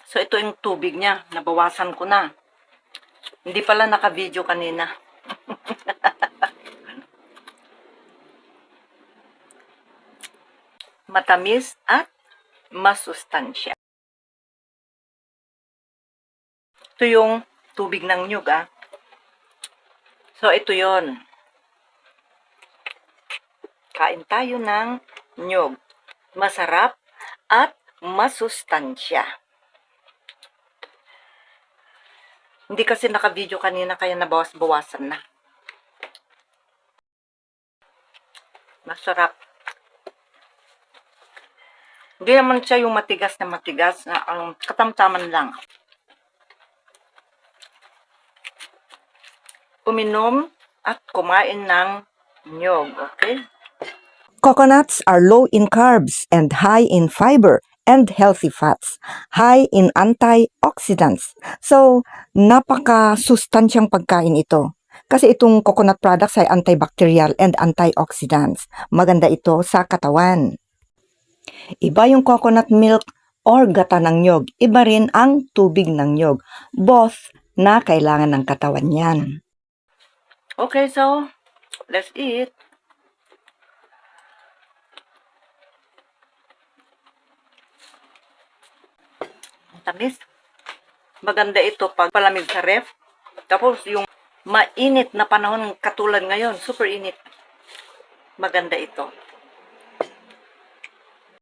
So, ito yung tubig niya. Nabawasan ko na. Hindi pala naka-video kanina. Matamis at masustansya. Ito yung tubig ng nyug, ah. So, ito yon. Kain tayo ng nyug. Masarap at masustansya. Hindi kasi naka-video kanina kaya nabawas-bawasan na. Masarap. Hindi naman siya yung matigas na katamtaman lang. Uminom at kumain ng nyog, okay? Coconuts are low in carbs and high in fiber and healthy fats, high in antioxidants. So, napaka-sustansyang pagkain ito. Kasi itong coconut products ay antibacterial and antioxidants. Maganda ito sa katawan. Iba yung coconut milk or gata ng nyog. Iba rin ang tubig ng nyog. Both na kailangan ng katawan yan. Okay, so, let's eat. Tamis. Maganda ito pag palamig sa ref. Tapos yung mainit na panahon katulad ngayon, super init. Maganda ito.